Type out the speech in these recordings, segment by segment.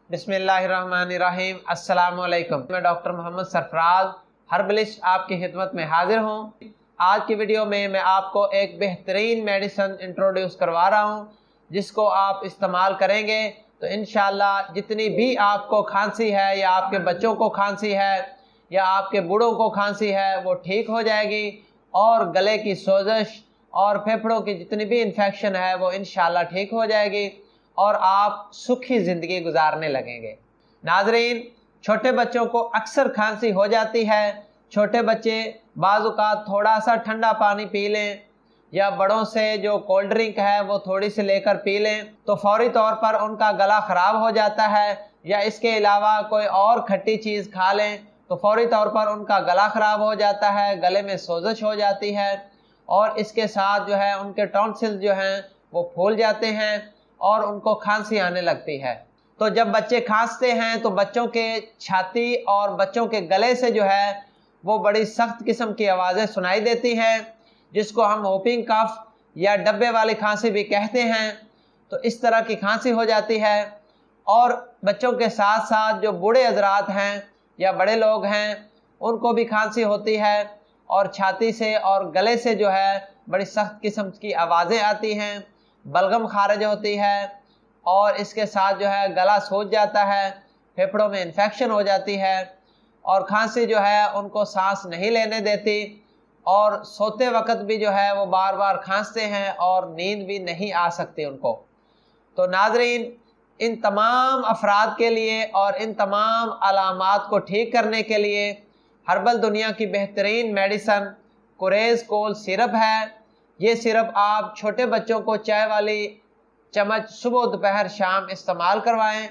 बिस्मिल्लाहिर्रहमानिर्रहीम। अस्सलाम वालेकुम। मैं डॉक्टर मोहम्मद सरफराज हर्बलिस्ट आपकी खिदमत में हाजिर हूँ। आज की वीडियो में मैं आपको एक बेहतरीन मेडिसिन इंट्रोड्यूस करवा रहा हूँ, जिसको आप इस्तेमाल करेंगे तो इंशाल्लाह जितनी भी आपको खांसी है या आपके बच्चों को खांसी है या आपके बूढ़ों को खांसी है वो ठीक हो जाएगी, और गले की सोजश और फेफड़ों की जितनी भी इन्फेक्शन है वो इंशाल्लाह ठीक हो जाएगी और आप सुखी ज़िंदगी गुजारने लगेंगे। नाजरीन, छोटे बच्चों को अक्सर खांसी हो जाती है। छोटे बच्चे बाज़-औक़ात थोड़ा सा ठंडा पानी पी लें या बड़ों से जो कोल्ड ड्रिंक है वो थोड़ी सी लेकर पी लें तो फौरी तौर पर उनका गला ख़राब हो जाता है, या इसके अलावा कोई और खट्टी चीज़ खा लें तो फौरी तौर पर उनका गला ख़राब हो जाता है, गले में सोजश हो जाती है और इसके साथ जो है उनके टॉन्सिल जो हैं वो फूल जाते हैं और उनको खांसी आने लगती है। तो जब बच्चे खांसते हैं तो बच्चों के छाती और बच्चों के गले से जो है वो बड़ी सख्त किस्म की आवाज़ें सुनाई देती हैं, जिसको हम होपिंग कफ या डब्बे वाली खांसी भी कहते हैं। तो इस तरह की खांसी हो जाती है, और बच्चों के साथ साथ जो बूढ़े हजरात हैं या बड़े लोग हैं उनको भी खांसी होती है, और छाती से और गले से जो है बड़ी सख्त किस्म की आवाज़ें आती हैं, बलगम खारिज होती है और इसके साथ जो है गला सूज जाता है, फेफड़ों में इन्फेक्शन हो जाती है और खांसी जो है उनको सांस नहीं लेने देती, और सोते वक्त भी जो है वो बार बार खांसते हैं और नींद भी नहीं आ सकती उनको। तो नाजरीन, इन तमाम अफराद के लिए और इन तमाम अलामात को ठीक करने के लिए हर्बल दुनिया की बेहतरीन मेडिसन कुरेज़ कोल सिरप है। ये सिरप आप छोटे बच्चों को चाय वाली चम्मच सुबह दोपहर शाम इस्तेमाल करवाएं,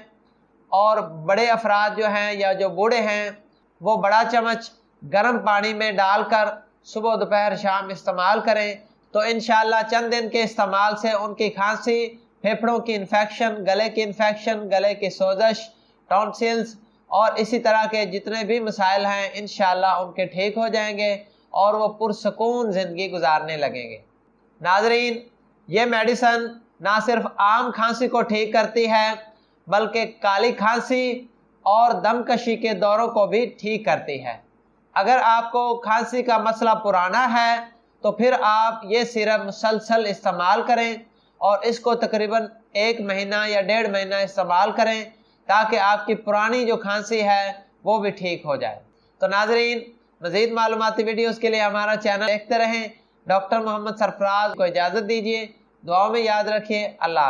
और बड़े अफराद जो हैं या जो बूढ़े हैं वो बड़ा चम्मच गर्म पानी में डालकर सुबह दोपहर शाम इस्तेमाल करें। तो इंशाअल्लाह चंद दिन के इस्तेमाल से उनकी खांसी, फेफड़ों की इन्फेक्शन, गले की इन्फेक्शन, गले की सोजश, टॉन्सिल्स और इसी तरह के जितने भी मसाइल हैं इंशाअल्लाह उनके ठीक हो जाएंगे और वो पुरसकून ज़िंदगी गुजारने लगेंगे। नाजरीन, ये मेडिसन ना सिर्फ आम खांसी को ठीक करती है बल्कि काली खांसी और दमकशी के दौरों को भी ठीक करती है। अगर आपको खांसी का मसला पुराना है तो फिर आप ये सिरप मुसलसल इस्तेमाल करें और इसको तकरीबन 1 महीना या 1.5 महीना इस्तेमाल करें, ताकि आपकी पुरानी जो खांसी है वो भी ठीक हो जाए। तो नाजरीन, मज़ीद मालूमाती वीडियोज़ के लिए हमारा चैनल देखते रहें। डॉक्टर मोहम्मद सरफराज को इजाज़त दीजिए। दुआओं में याद रखिए। अल्लाह।